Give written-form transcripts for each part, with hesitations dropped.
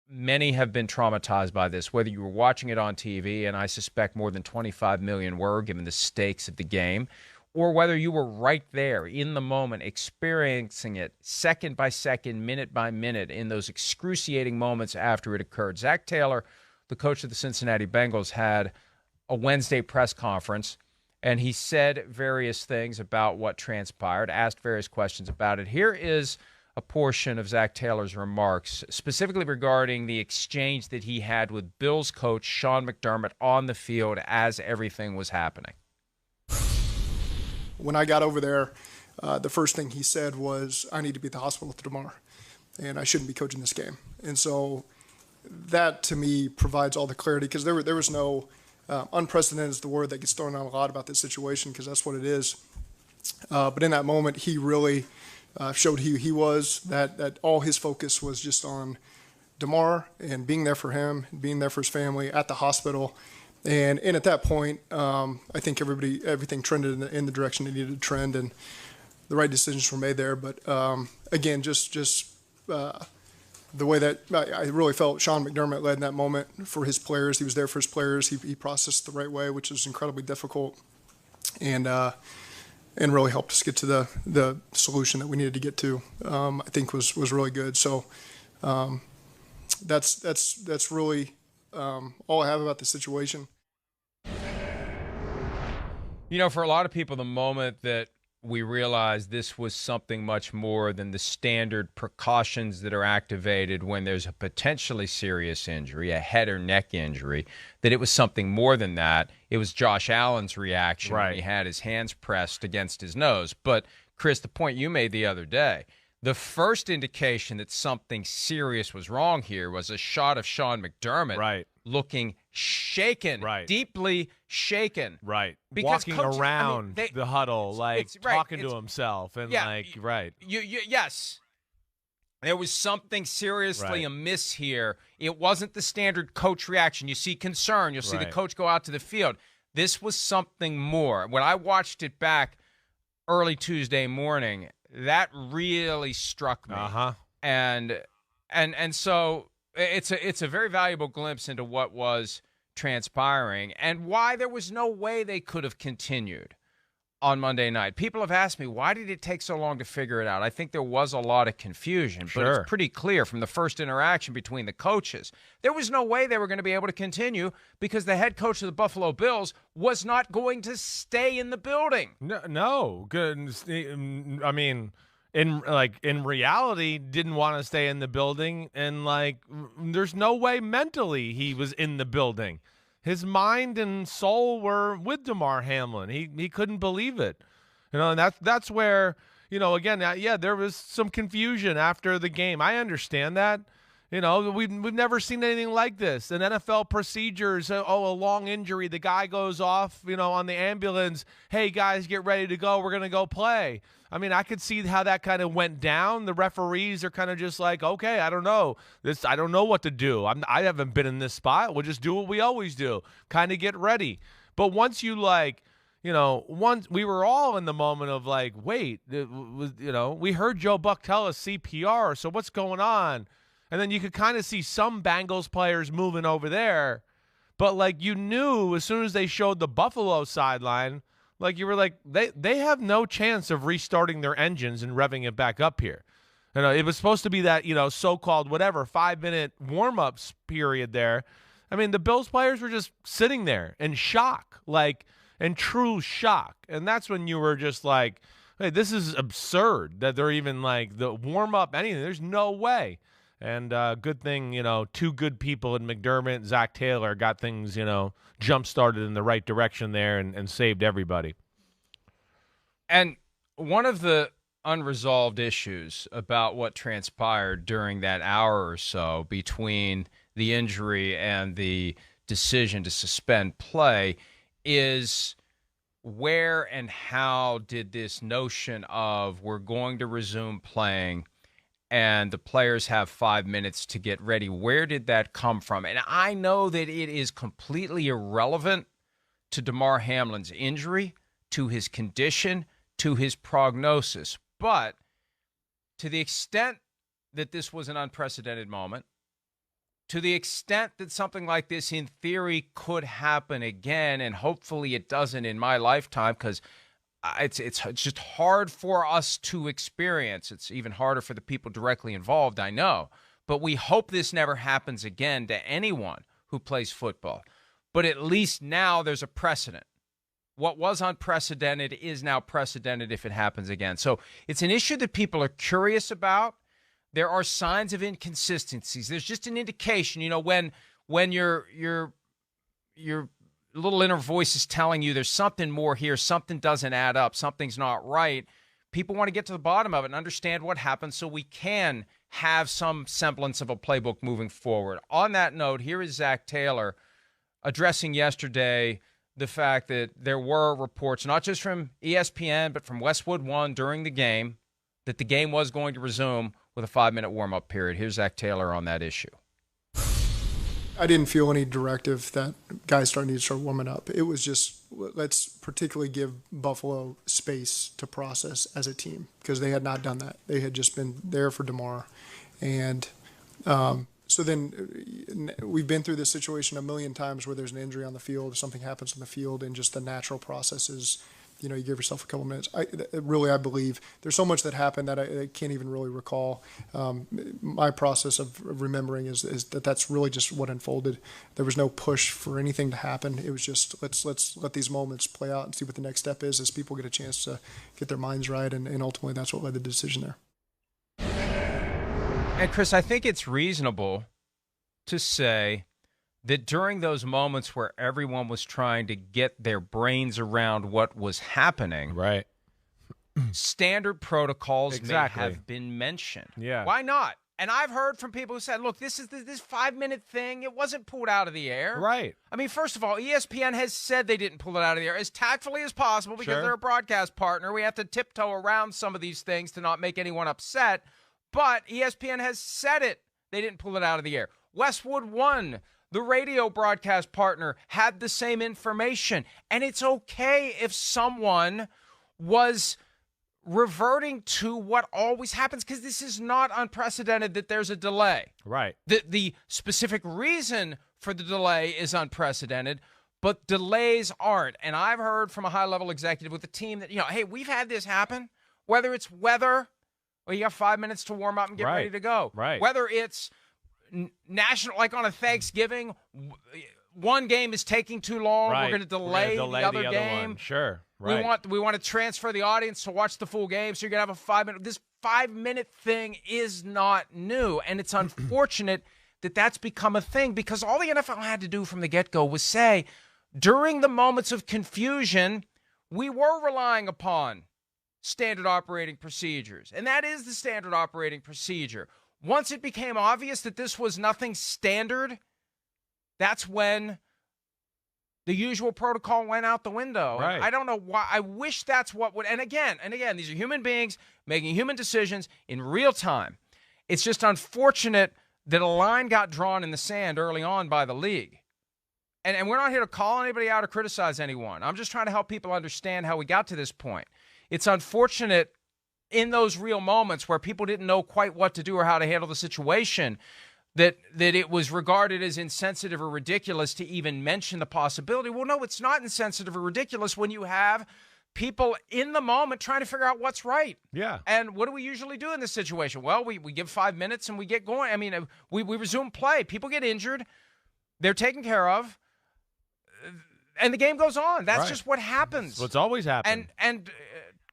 many have been traumatized by this, whether you were watching it on TV, and I suspect more than 25 million were, given the stakes of the game, or whether you were right there in the moment, experiencing it second by second, minute by minute, in those excruciating moments after it occurred. Zac Taylor, the coach of the Cincinnati Bengals, had a Wednesday press conference, and he said various things about what transpired, asked various questions about it. Here is a portion of Zac Taylor's remarks, specifically regarding the exchange that he had with Bills coach Sean McDermott on the field as everything was happening. When I got over there, the first thing he said was, I need to be at the hospital tomorrow, and I shouldn't be coaching this game. And so that, to me, provides all the clarity, because there was no unprecedented is the word that gets thrown out a lot about this situation, because that's what it is. But in that moment, he really showed who he was, that all his focus was just on DeMar and being there for him, being there for his family at the hospital. And at that point, I think everything trended in the direction it needed to trend, and the right decisions were made there. But again, just the way that I really felt Sean McDermott led in that moment for his players. He was there for his players. He processed the right way, which was incredibly difficult, and really helped us get to the solution that we needed to get to. I think was really good. So that's really all I have about the situation. You know, for a lot of people, the moment that we realized this was something much more than the standard precautions that are activated when there's a potentially serious injury, a head or neck injury, that it was something more than that. It was Josh Allen's reaction when he had his hands pressed against his nose. But, Chris, the point you made the other day, the first indication that something serious was wrong here was a shot of Sean McDermott looking shaken, deeply shaken. Because walking around the huddle, talking to himself. And yes. There was something seriously amiss here. It wasn't the standard coach reaction. You see concern. You'll see the coach go out to the field. This was something more. When I watched it back early Tuesday morning, that really struck me. And so it's a very valuable glimpse into what was transpiring and why there was no way they could have continued on Monday night. People have asked me, why did it take so long to figure it out? I think there was a lot of confusion, but it's pretty clear from the first interaction between the coaches. There was no way they were going to be able to continue because the head coach of the Buffalo Bills was not going to stay in the building. No. Good. I mean, in reality, didn't want to stay in the building, and there's no way mentally he was in the building. His mind and soul were with Damar Hamlin. He couldn't believe it, and that's where again, there was some confusion after the game. I understand that. We've never seen anything like this. An NFL procedures, a long injury, the guy goes off, on the ambulance. Hey guys, get ready to go. We're gonna go play. I mean, I could see how that kind of went down. The referees are kind of just like, okay, I don't know this. I don't know what to do. I haven't been in this spot. We'll just do what we always do. Kind of get ready. But once you once we were all in the moment of wait, we heard Joe Buck tell us CPR. So what's going on? And then you could kind of see some Bengals players moving over there. But, you knew as soon as they showed the Buffalo sideline, you were they have no chance of restarting their engines and revving it back up here. It was supposed to be that, so-called 5-minute warm-ups period there. I mean, the Bills players were just sitting there in shock, in true shock. And that's when you were just like, hey, this is absurd that they're even the warm-up, anything. There's no way. And good thing, two good people in McDermott and Zac Taylor got things, jump-started in the right direction there and saved everybody. And one of the unresolved issues about what transpired during that hour or so between the injury and the decision to suspend play is where and how did this notion of we're going to resume playing and the players have 5 minutes to get ready, where did that come from? And I know that it is completely irrelevant to Damar Hamlin's injury, to his condition, to his prognosis. But to the extent that this was an unprecedented moment, to the extent that something like this in theory could happen again, and hopefully it doesn't in my lifetime, because it's just hard for us to experience. It's even harder for the people directly involved, I know. But we hope this never happens again to anyone who plays football. But at least now there's a precedent. What was unprecedented is now precedented if it happens again. So it's an issue that people are curious about. There are signs of inconsistencies. There's just an indication, when your little inner voice is telling you there's something more here, something doesn't add up, something's not right. People want to get to the bottom of it and understand what happened so we can have some semblance of a playbook moving forward. On that note, here is Zac Taylor addressing yesterday the fact that there were reports, not just from ESPN, but from Westwood One during the game, that the game was going to resume with a 5-minute warm-up period. Here's Zac Taylor on that issue. I didn't feel any directive that guys need to start warming up. It was just, let's particularly give Buffalo space to process as a team, because they had not done that. They had just been there for DeMar. And so then we've been through this situation a million times where there's an injury on the field, something happens on the field, and just the natural process is, you give yourself a couple minutes. I believe there's so much that happened that I can't even really recall. My process of remembering is that that's really just what unfolded. There was no push for anything to happen. It was just let's let these moments play out and see what the next step is as people get a chance to get their minds right, and ultimately that's what led to the decision there. And Chris, I think it's reasonable to say that during those moments where everyone was trying to get their brains around what was happening, right, standard protocols may have been mentioned. Yeah. Why not? And I've heard from people who said, look, this 5-minute thing, it wasn't pulled out of the air. Right. I mean, first of all, ESPN has said they didn't pull it out of the air as tactfully as possible because they're a broadcast partner. We have to tiptoe around some of these things to not make anyone upset. But ESPN has said it. They didn't pull it out of the air. Westwood One, the radio broadcast partner, had the same information. And it's okay if someone was reverting to what always happens, because this is not unprecedented that there's a delay. Right. The specific reason for the delay is unprecedented, but delays aren't. And I've heard from a high-level executive with the team that, hey, we've had this happen, whether it's weather, or you got 5 minutes to warm up and get ready to go. Right. Whether it's national, like on a Thanksgiving, one game is taking too long. We're going to delay the other game. One. Sure. Right. We want to transfer the audience to watch the full game, so you're going to have a 5-minute. This 5-minute thing is not new, and it's unfortunate that that's become a thing, because all the NFL had to do from the get-go was say, during the moments of confusion, we were relying upon standard operating procedures, and that is the standard operating procedure. Once it became obvious that this was nothing standard, that's when the usual protocol went out the window. Right. I don't know why. I wish that's what would. And again, these are human beings making human decisions in real time. It's just unfortunate that a line got drawn in the sand early on by the league. And we're not here to call anybody out or criticize anyone. I'm just trying to help people understand how we got to this point. It's unfortunate in those real moments where people didn't know quite what to do or how to handle the situation, that it was regarded as insensitive or ridiculous to even mention the possibility. Well, no, it's not insensitive or ridiculous when you have people in the moment trying to figure out what's right. Yeah. And what do we usually do in this situation? Well, we give 5 minutes and we get going. I mean, we resume play. People get injured. They're taken care of. And the game goes on. That's just what happens. That's what's always happened. And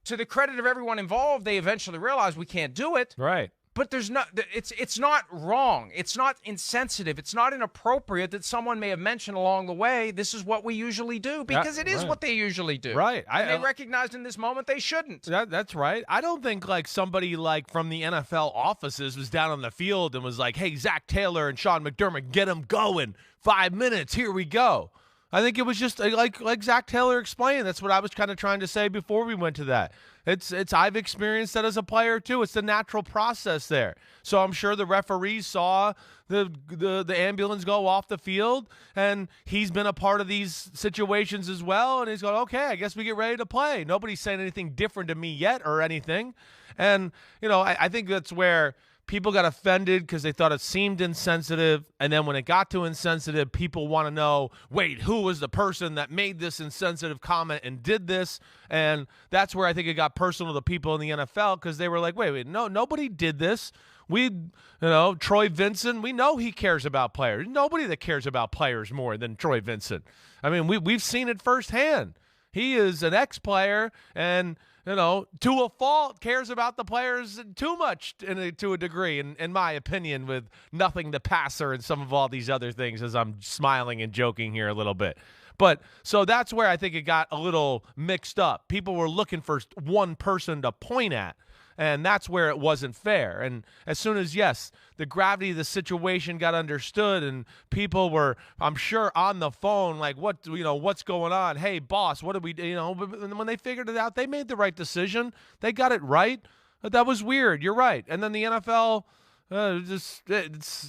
to the credit of everyone involved, they eventually realized we can't do it. Right. But it's not wrong. It's not insensitive. It's not inappropriate that someone may have mentioned along the way, this is what we usually do, because it is what they usually do. Right. They recognized in this moment they shouldn't. That's right. I don't think somebody from the NFL offices was down on the field and was like, hey, Zac Taylor and Sean McDermott, get them going. 5 minutes. Here we go. I think it was just like Zac Taylor explained. That's what I was kind of trying to say before we went to that. It's I've experienced that as a player too. It's the natural process there. So I'm sure the referees saw the ambulance go off the field, and he's been a part of these situations as well. And he's going, okay, I guess we get ready to play. Nobody's saying anything different to me yet or anything. And I think that's where people got offended because they thought it seemed insensitive. And then when it got too insensitive, people want to know, wait, who was the person that made this insensitive comment and did this? And that's where I think it got personal to people in the NFL, because they were like, wait, no, nobody did this. Troy Vincent, we know he cares about players. Nobody that cares about players more than Troy Vincent. I mean, we've seen it firsthand. He is an ex-player and, to a fault, cares about the players too much to a degree, in my opinion, with nothing the passer and some of all these other things, as I'm smiling and joking here a little bit. But so that's where I think it got a little mixed up. People were looking for one person to point at, and that's where it wasn't fair. And as soon as, yes, the gravity of the situation got understood and people were, I'm sure, on the phone like, what's going on? Hey, boss, what do we do? And when they figured it out, they made the right decision. They got it right. That was weird. You're right. And then the NFL,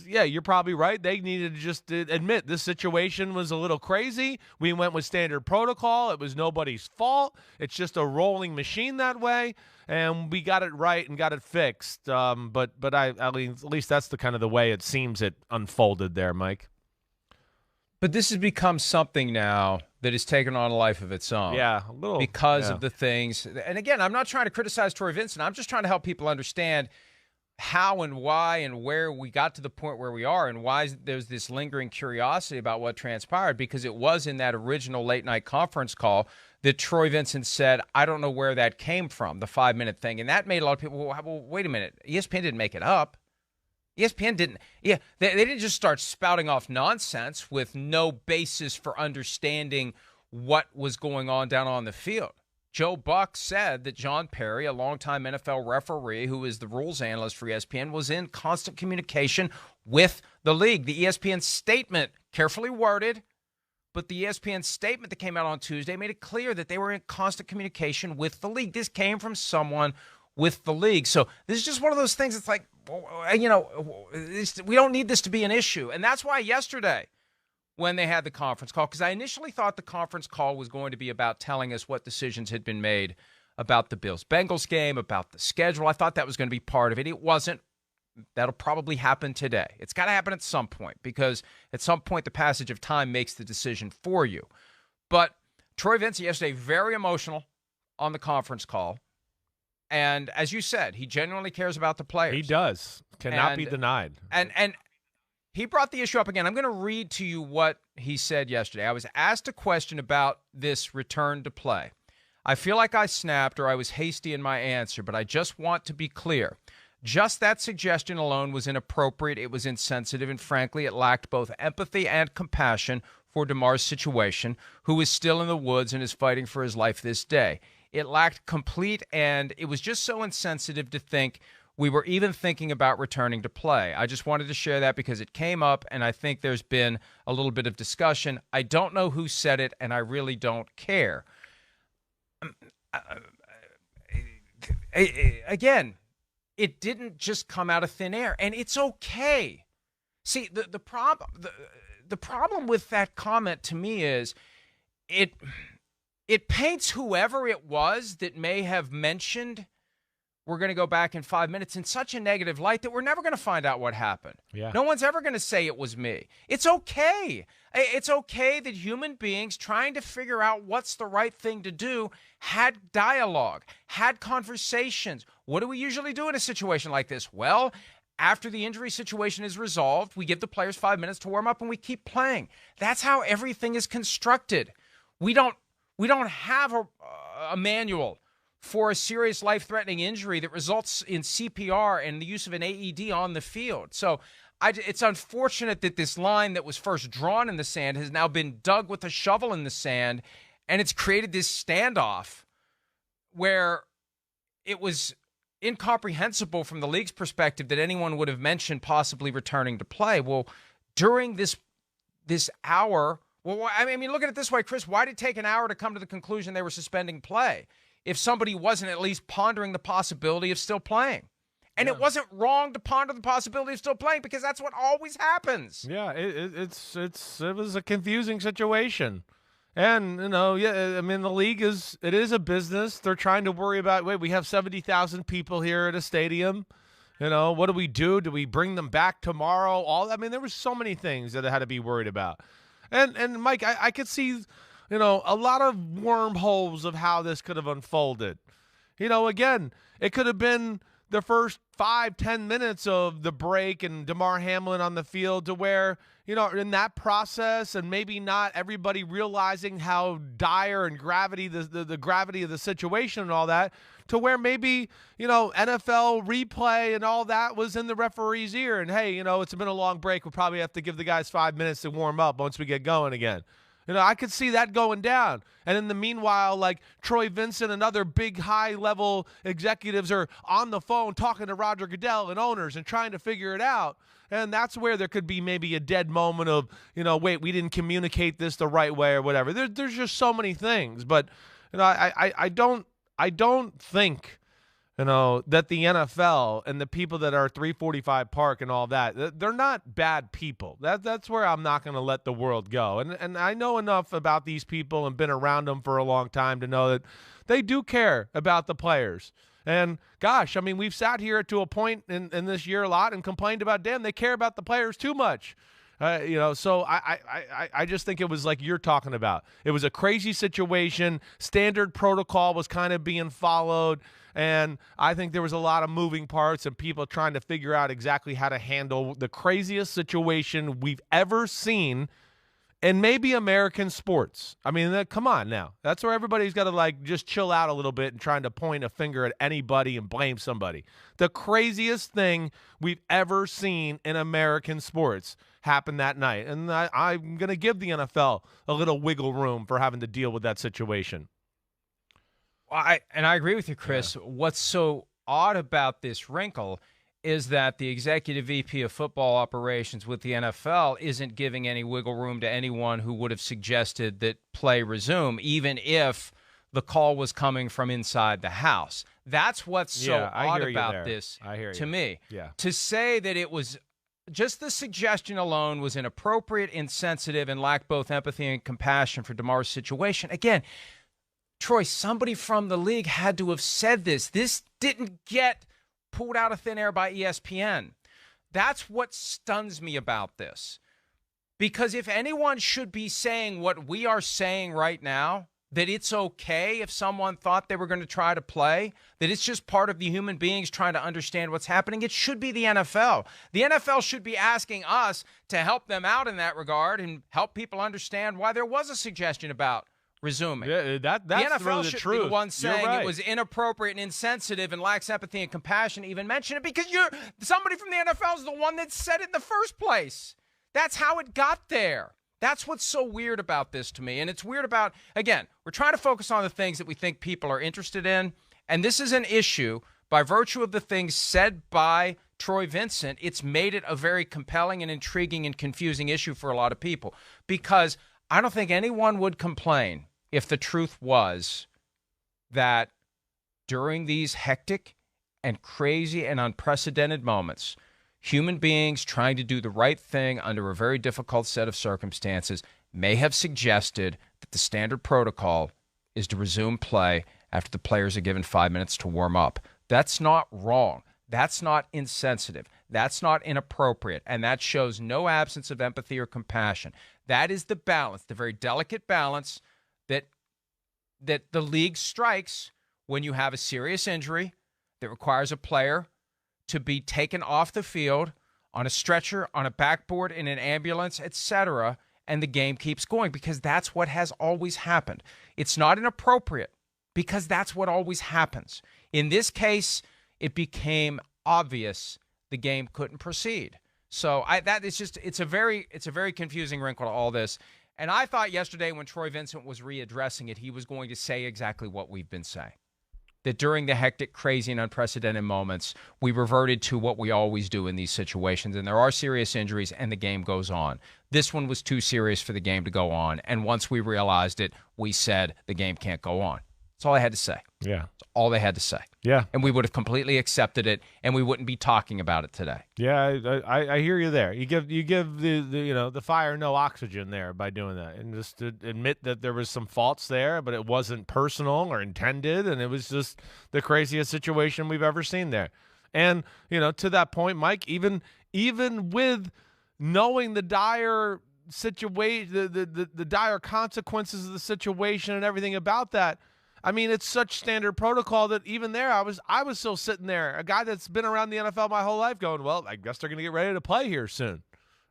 you're probably right. They needed to just admit this situation was a little crazy. We went with standard protocol. It was nobody's fault. It's just a rolling machine that way. And we got it right and got it fixed. But at least that's the kind of the way it seems it unfolded there, Mike. But this has become something now that has taken on a life of its own. Yeah, a little. Because of the things. And again, I'm not trying to criticize Troy Vincent. I'm just trying to help people understand how and why and where we got to the point where we are, and why there's this lingering curiosity about what transpired, because it was in that original late-night conference call that Troy Vincent said, I don't know where that came from, the 5-minute thing. And that made a lot of people, well, wait a minute. ESPN didn't make it up. ESPN didn't. Yeah, they didn't just start spouting off nonsense with no basis for understanding what was going on down on the field. Joe Buck said that John Perry, a longtime NFL referee who is the rules analyst for ESPN, was in constant communication with the league. The ESPN statement, carefully worded, but the ESPN statement that came out on Tuesday made it clear that they were in constant communication with the league. This came from someone with the league. So this is just one of those things that's like, we don't need this to be an issue. And that's why yesterday, when they had the conference call, because I initially thought the conference call was going to be about telling us what decisions had been made about the Bills-Bengals game, about the schedule. I thought that was going to be part of it. It wasn't. That'll probably happen today. It's got to happen at some point, because at some point the passage of time makes the decision for you. But Troy Vincent yesterday, very emotional on the conference call. And as you said, he genuinely cares about the players. He does. Cannot be denied. And he brought the issue up again. I'm going to read to you what he said yesterday. I was asked a question about this return to play. I feel like I snapped or I was hasty in my answer, but I just want to be clear. Just that suggestion alone was inappropriate. It was insensitive, and frankly, it lacked both empathy and compassion for DeMar's situation, who is still in the woods and is fighting for his life this day. It lacked complete, and it was just so insensitive to think we were even thinking about returning to play. I just wanted to share that because it came up, and I think there's been a little bit of discussion. I don't know who said it, and I really don't care. Again, it didn't just come out of thin air, and it's okay. See, the problem with that comment to me is it paints whoever it was that may have mentioned we're going to go back in 5 minutes in such a negative light that we're never going to find out what happened. Yeah. No one's ever going to say it was me. It's okay. It's okay that human beings trying to figure out what's the right thing to do had dialogue, had conversations. What do we usually do in a situation like this? Well, after the injury situation is resolved, we give the players 5 minutes to warm up and we keep playing. That's how everything is constructed. We don't have a manual for a serious life-threatening injury that results in CPR and the use of an AED on the field. So it's unfortunate that this line that was first drawn in the sand has now been dug with a shovel in the sand, and it's created this standoff where it was incomprehensible from the league's perspective that anyone would have mentioned possibly returning to play. Well, during this hour, well, I mean, look at it this way, Chris. Why did it take an hour to come to the conclusion they were suspending play if somebody wasn't at least pondering the possibility of still playing? And It wasn't wrong to ponder the possibility of still playing because that's what always happens. Yeah, it was a confusing situation. And, I mean, the league it is a business. They're trying to worry about, we have 70,000 people here at a stadium. You know, what do we do? Do we bring them back tomorrow? There were so many things that I had to be worried about. And Mike, I could see, a lot of wormholes of how this could have unfolded. Again, it could have been the first 5-10 minutes of the break and DeMar Hamlin on the field to where, in that process and maybe not everybody realizing how dire and the gravity of the situation and all that, to where maybe, NFL replay and all that was in the referee's ear. And, hey, it's been a long break. We'll probably have to give the guys 5 minutes to warm up once we get going again. I could see that going down. And in the meanwhile, like Troy Vincent and other big high-level executives are on the phone talking to Roger Goodell and owners and trying to figure it out. And that's where there could be maybe a dead moment of, wait, we didn't communicate this the right way or whatever. There's just so many things. But, I don't think, that the NFL and the people that are 345 Park and all that, they're not bad people. That's where I'm not going to let the world go. And I know enough about these people and been around them for a long time to know that they do care about the players. And gosh, we've sat here to a point in this year a lot and complained about, damn, they care about the players too much. So I just think it was like you're talking about. It was a crazy situation. Standard protocol was kind of being followed. And I think there was a lot of moving parts and people trying to figure out exactly how to handle the craziest situation we've ever seen in maybe American sports. Come on now. That's where everybody's got to just chill out a little bit and trying to point a finger at anybody and blame somebody. The craziest thing we've ever seen in American sports happened that night. And I'm going to give the NFL a little wiggle room for having to deal with that situation. I agree with you, Chris. Yeah. What's so odd about this wrinkle is that the executive VP of football operations with the NFL isn't giving any wiggle room to anyone who would have suggested that play resume, even if the call was coming from inside the house. That's what's so odd about this to me. Yeah. To say that it was just the suggestion alone was inappropriate, insensitive, and lacked both empathy and compassion for DeMar's situation. Again, Troy, somebody from the league had to have said this. This didn't get pulled out of thin air by ESPN. That's what stuns me about this. Because if anyone should be saying what we are saying right now, that it's okay if someone thought they were going to try to play, that it's just part of the human beings trying to understand what's happening, it should be the NFL. The NFL should be asking us to help them out in that regard and help people understand why there was a suggestion about resuming. Yeah, that's the NFL really the should truth. Be the one saying right. It was inappropriate and insensitive and lacks empathy and compassion to even mention it, because somebody from the NFL is the one that said it in the first place. That's how it got there. That's what's so weird about this to me. And it's weird about, again, we're trying to focus on the things that we think people are interested in. And this is an issue by virtue of the things said by Troy Vincent. It's made it a very compelling and intriguing and confusing issue for a lot of people, because I don't think anyone would complain if the truth was that during these hectic and crazy and unprecedented moments, human beings trying to do the right thing under a very difficult set of circumstances may have suggested that the standard protocol is to resume play after the players are given 5 minutes to warm up. That's not wrong. That's not insensitive. That's not inappropriate. And that shows no absence of empathy or compassion. That is the balance, the very delicate balance that the league strikes when you have a serious injury that requires a player to be taken off the field on a stretcher, on a backboard, in an ambulance, etc., and the game keeps going, because that's what has always happened. It's not inappropriate because that's what always happens. In this case, it became obvious the game couldn't proceed. So it's a very confusing wrinkle to all this. And I thought yesterday when Troy Vincent was readdressing it, he was going to say exactly what we've been saying. That during the hectic, crazy, and unprecedented moments, we reverted to what we always do in these situations. And there are serious injuries, and the game goes on. This one was too serious for the game to go on. And once we realized it, we said the game can't go on. That's all I had to say. Yeah. That's all they had to say. Yeah. And we would have completely accepted it, and we wouldn't be talking about it today. Yeah, I hear you there. You give the fire no oxygen there by doing that, and just to admit that there was some faults there, but it wasn't personal or intended, and it was just the craziest situation we've ever seen there. And, to that point, Mike, even with knowing the dire situation, the dire consequences of the situation and everything about that, I mean, it's such standard protocol that even there, I was still sitting there, a guy that's been around the NFL my whole life going, well, I guess they're going to get ready to play here soon,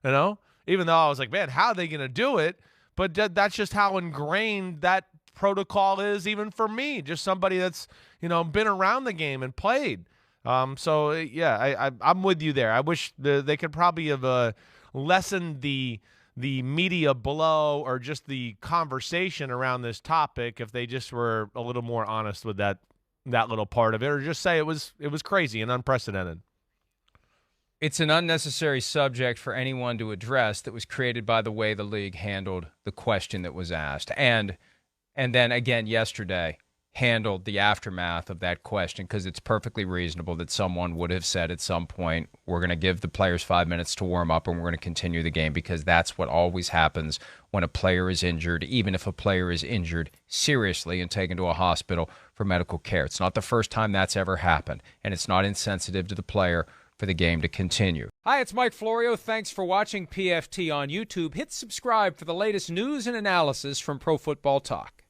Even though I was like, man, how are they going to do it? But that's just how ingrained that protocol is, even for me, just somebody that's, been around the game and played. So, yeah, I'm with you there. I wish they could probably have lessened the media blow or just the conversation around this topic if they just were a little more honest with that little part of it, or just say it was crazy and unprecedented. It's an unnecessary subject for anyone to address that was created by the way the league handled the question that was asked. And then again yesterday handled the aftermath of that question, because it's perfectly reasonable that someone would have said at some point, we're going to give the players 5 minutes to warm up and we're going to continue the game, because that's what always happens when a player is injured, even if a player is injured seriously and taken to a hospital for medical care. It's not the first time that's ever happened, and it's not insensitive to the player for the game to continue. Hi, it's Mike Florio. Thanks for watching PFT on YouTube. Hit subscribe for the latest news and analysis from Pro Football Talk.